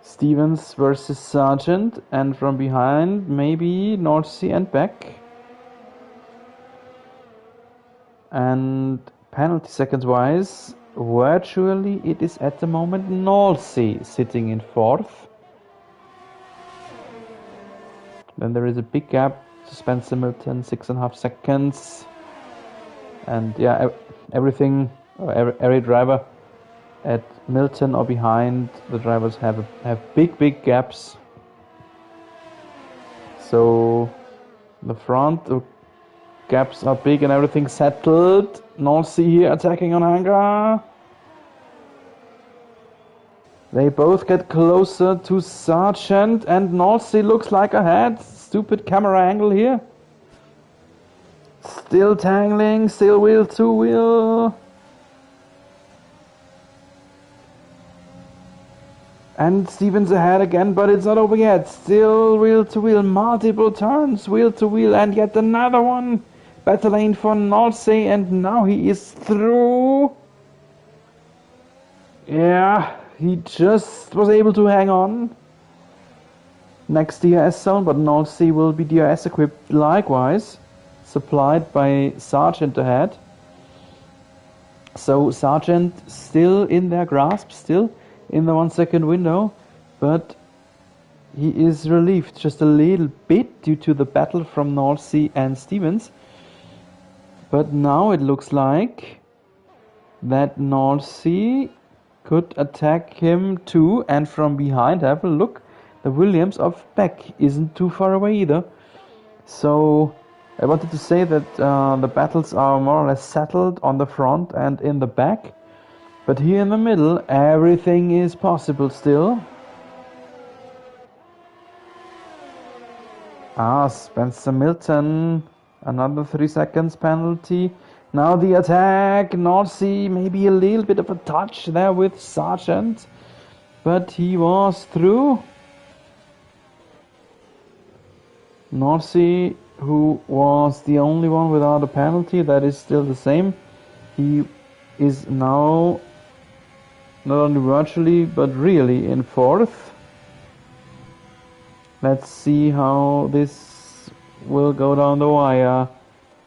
Stevens versus Sargent, and from behind maybe North Sea and Beck. And penalty seconds wise, virtually it is at the moment North Sea sitting in 4th. Then there is a big gap to Spencer Milton, 6.5 seconds. And yeah, every driver at Milton or behind, the drivers have big gaps. So the front gaps are big and everything settled. North Sea here attacking on Hangar. They both get closer to Sargent, and North Sea looks like ahead. Stupid camera angle here. Still tangling, still wheel to wheel. And Stevens ahead again, but it's not over yet. Still wheel to wheel, multiple turns, wheel to wheel, and yet another one. Better lane for North Sea, and now he is through. Yeah, he just was able to hang on. Next DRS zone, but North Sea will be DRS equipped likewise. Supplied by Sargent ahead. So Sargent still in their grasp, still in the 1 second window, but he is relieved just a little bit due to the battle from North Sea and Stevens. But now it looks like that North Sea could attack him too, and from behind, have a look, the Williams of Beck isn't too far away either. So I wanted to say that the battles are more or less settled on the front and in the back. But here in the middle, everything is possible still. Spencer Milton, another 3 seconds penalty. Now the attack, North Sea, maybe a little bit of a touch there with Sargent. But he was through. North Sea, who was the only one without a penalty, that is still the same. He is now not only virtually but really in 4th. Let's see how this will go down the wire.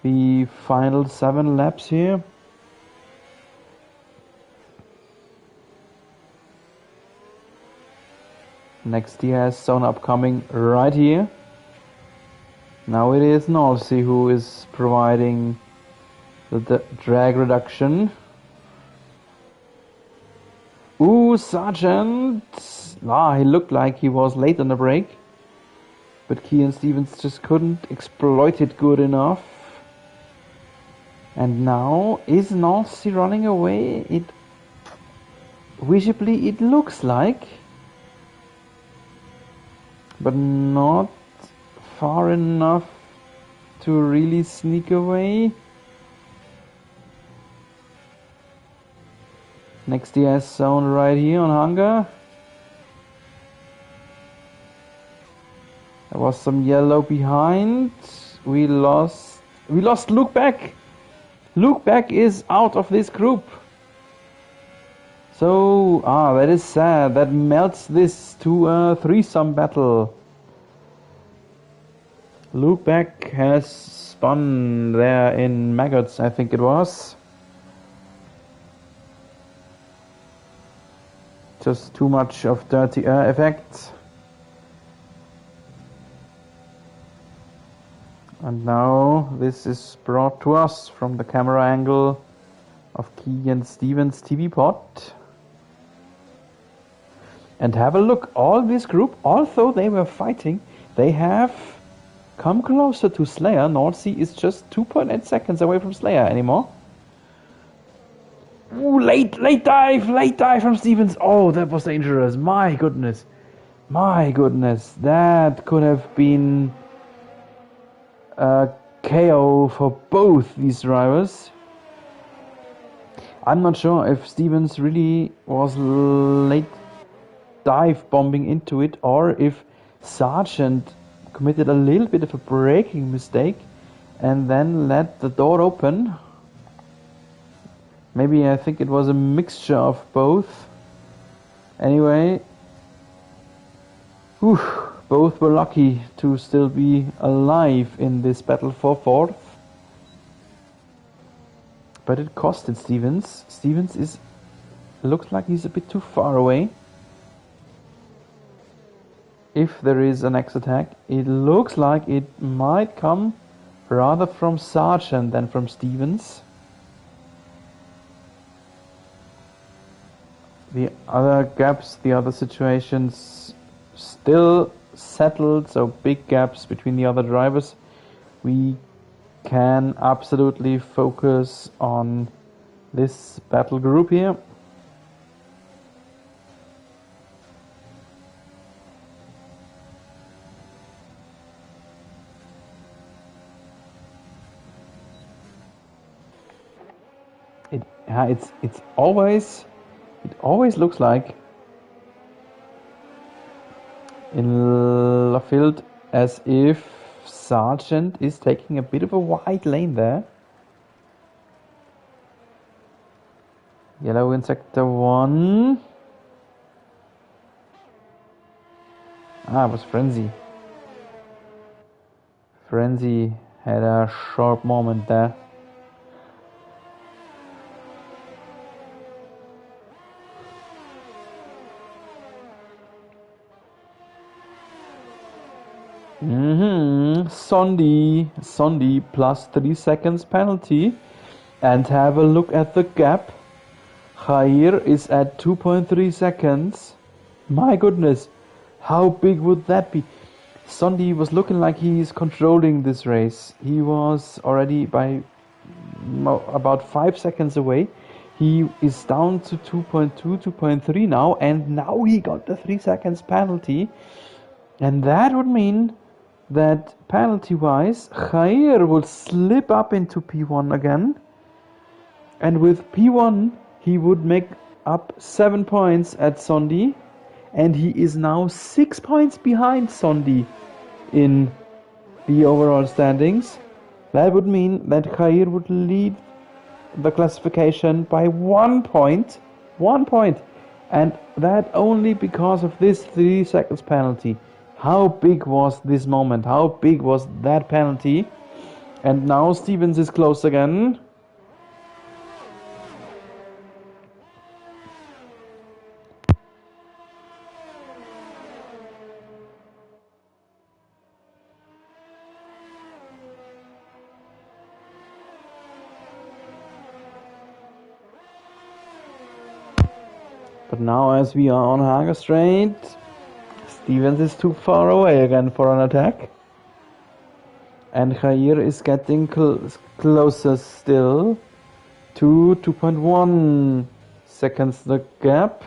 The final 7 laps here. Next DRS zone upcoming right here. Now it is North Sea who is providing the drag reduction. Sargent! He looked like he was late on the break. But Kean Stevens just couldn't exploit it good enough. And now, is North Sea running away? Visibly it looks like. But not far enough to really sneak away. Next DRS zone right here on Hangar. There was some yellow behind. We lost Luke Beck. Luke Beck is out of this group. So, that is sad. That melts this to a threesome battle. Luke Beck has spun there in Maggots, I think it was. Just too much of dirty air effect. And now this is brought to us from the camera angle of Keegan Stevens' TV pod. And have a look, all this group, although they were fighting, they have come closer to Slayer. North Sea is just 2.8 seconds away from Slayer anymore. Ooh, late dive from Stevens. Oh, that was dangerous. My goodness, that could have been a KO for both these drivers. I'm not sure if Stevens really was late dive bombing into it, or if Sargent committed a little bit of a braking mistake and then let the door open. Maybe I think it was a mixture of both. Anyway, Whew, both were lucky to still be alive in this battle for fourth. But it costed Stevens. Stevens looks like he's a bit too far away. If there is an X attack, it looks like it might come rather from Sargent than from Stevens. The other gaps, the other situations still settled, so big gaps between the other drivers. We can absolutely focus on this battle group here. It always looks like in Laffield as if Sargent is taking a bit of a wide lane there. Yellow in sector 1. It was Frenzy. Frenzy had a sharp moment there. Sondi plus 3 seconds penalty. And have a look at the gap. Jair is at 2.3 seconds. My goodness, how big would that be? Sondi was looking like he's controlling this race. He was already by about 5 seconds away. He is down to 2.2, 2.3 now, and now he got the 3 seconds penalty. And that would mean that penalty-wise, Jair would slip up into P1 again. And with P1, he would make up 7 points at Sondi. And he is now 6 points behind Sondi in the overall standings. That would mean that Jair would lead the classification by 1 point. 1 point. And that only because of this 3 seconds penalty. How big was this moment? How big was that penalty? And now Stevens is close again. But now as we are on Hager Straight, Stevens is too far away again for an attack. And Jair is getting closer still to 2.1 seconds the gap.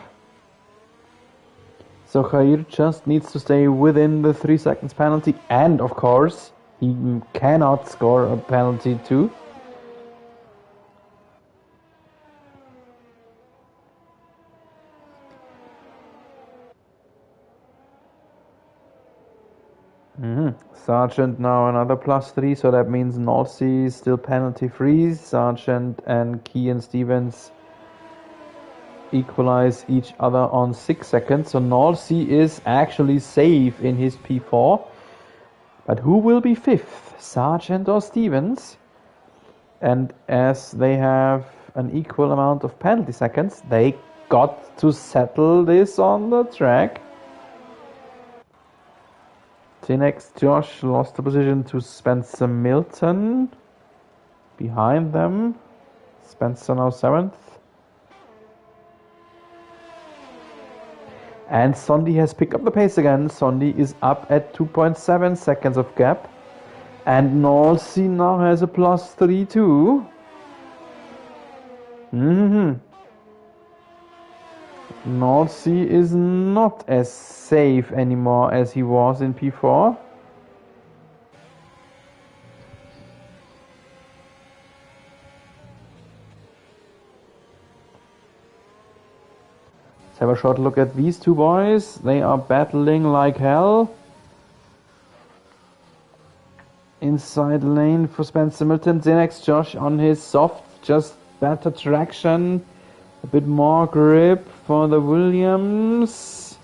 So Jair just needs to stay within the 3 seconds penalty, and of course he cannot score a penalty too. Sargent now another +3, so that means Nossi is still penalty free. Sargent and Key and Stevens equalize each other on 6 seconds, so Nossi is actually safe in his P4. But who will be 5th, Sargent or Stevens? And as they have an equal amount of penalty seconds, they got to settle this on the track. Next, Josh lost the position to Spencer Milton. Behind them, Spencer now 7th. And Sondi has picked up the pace again. Sondi is up at 2.7 seconds of gap. And Nolsi now has a +3 too. Nolsi is not as safe anymore as he was in P4. Let's have a short look at these two boys. They are battling like hell. Inside lane for Spencer Milton. The next Josh on his soft, just better traction. A bit more grip for the Williams.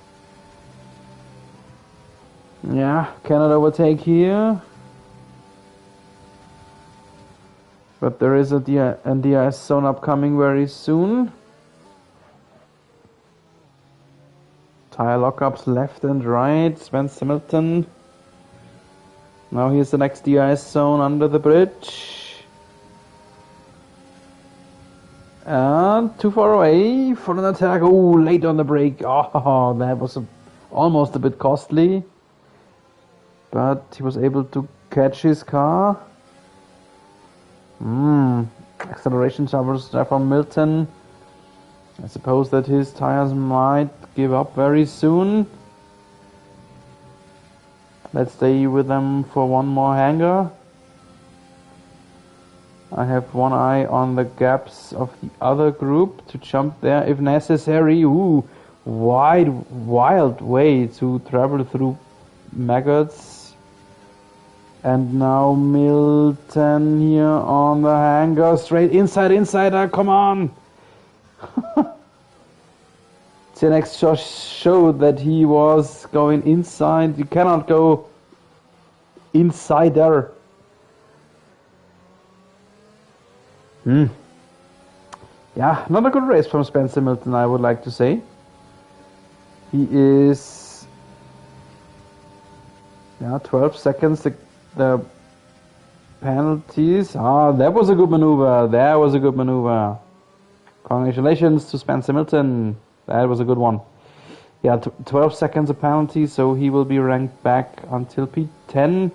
Yeah, cannot overtake here. But there is a DRS zone upcoming very soon. Tire lockups left and right. Spencer Milton. Now here's the next DRS zone under the bridge. And too far away for an attack. Oh, late on the brake. Oh, that was almost a bit costly. But he was able to catch his car. Acceleration troubles there from Milton. I suppose that his tires might give up very soon. Let's stay with them for one more hanger. I have one eye on the gaps of the other group to jump there if necessary. Ooh, wild way to travel through maggots. And now Milton here on the hanger, straight insider, come on! Cenex just showed that he was going inside. You cannot go insider. Yeah, not a good race from Spencer Milton, I would like to say. He is 12 seconds the penalties. That was a good maneuver. Congratulations to Spencer Milton. That was a good one. Yeah, 12 seconds of penalty, so he will be ranked back until P10.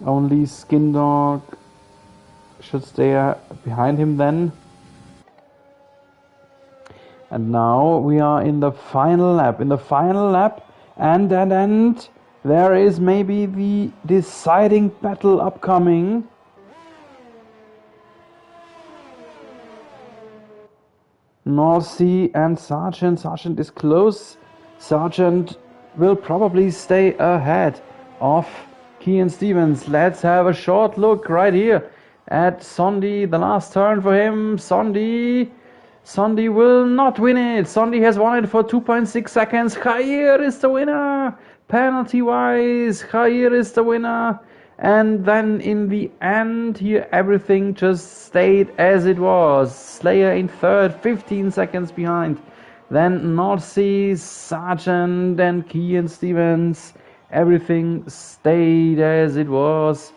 Only Skin Dog should stay behind him then. And now we are in the final lap. And there is maybe the deciding battle upcoming. North Sea and Sargent. Sargent is close. Sargent will probably stay ahead of Kian Stevens. Let's have a short look right here at Sondi. The last turn for him. Sondi will not win it. Sondi has won it for 2.6 seconds. Jair is the winner. Penalty wise, Jair is the winner. And then in the end here everything just stayed as it was. Slayer in third, 15 seconds behind. Then North Sea, Sargent and Kian Stevens. Everything stayed as it was.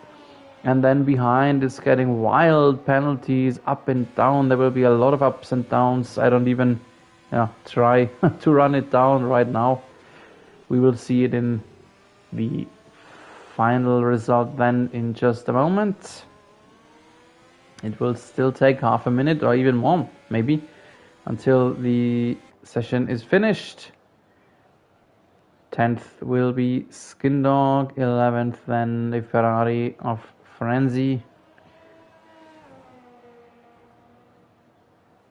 And then behind it's getting wild penalties up and down. There will be a lot of ups and downs. I don't even try to run it down right now. We will see it in the final result then in just a moment. It will still take half a minute or even more maybe until the session is finished. 10th will be Skin Dog, 11th then the Ferrari of Frenzy,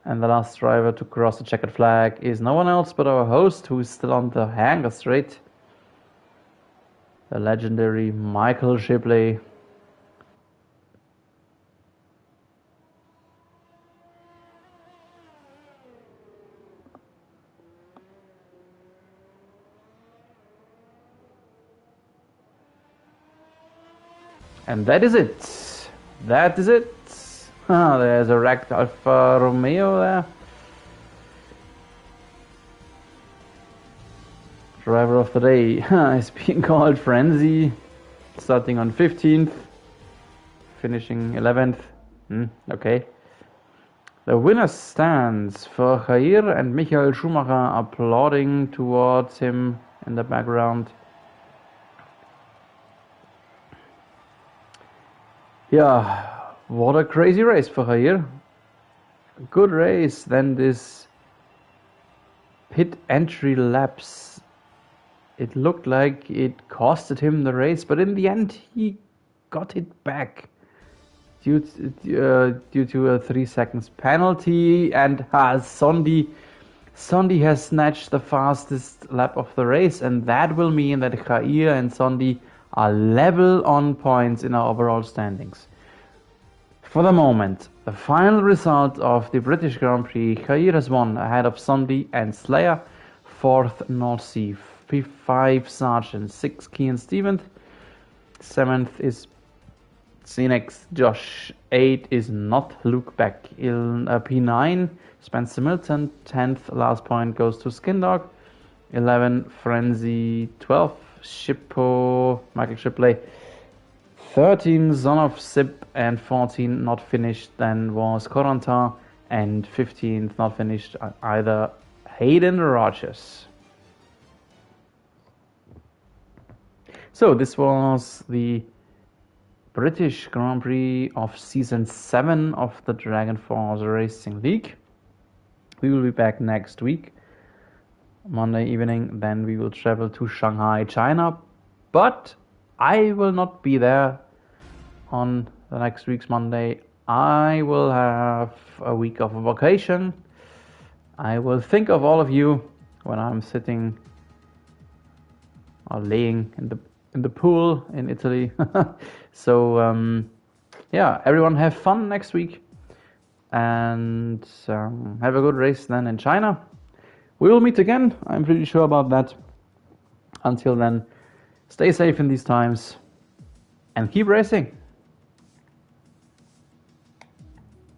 and the last driver to cross the checkered flag is no one else but our host, who is still on the hanger straight, the legendary Michael Shipley. And that is it. There's a wrecked Alfa Romeo there. Driver of the day is being called Frenzy, starting on 15th, finishing 11th. Okay. The winner stands for Jair, and Michael Schumacher applauding towards him in the background. Yeah, what a crazy race for Jair. Good race. Then this pit entry laps, it looked like it costed him the race, but in the end he got it back due to a 3 seconds penalty. And Sondi has snatched the fastest lap of the race, and that will mean that Jair and Sondi are level on points in our overall standings. For the moment, the final result of the British Grand Prix, Jair has won ahead of Sondi and Slayer, 4th North Sea, P5 Sergeant, 6 Kean Stevens, 7th is Cenex Josh, 8 is not Luke Beck, P9 Spencer Milton, 10th last point goes to Skindog, 11 Frenzy, 12 Shippo Michael Shipley, 13 Son of Sip, and 14 not finished then was Corantin, and 15th not finished either Hayden Rogers. So this was the British Grand Prix of Season 7 of the Dragon Force Racing League. We will be back next week, Monday evening. Then we will travel to Shanghai, China. But I will not be there on the next week's Monday. I will have a week of vacation. I will think of all of you when I'm sitting or laying in the pool in Italy. So yeah, everyone have fun next week, and have a good race then in China. We will meet again, I'm pretty sure about that. Until then, stay safe in these times and keep racing.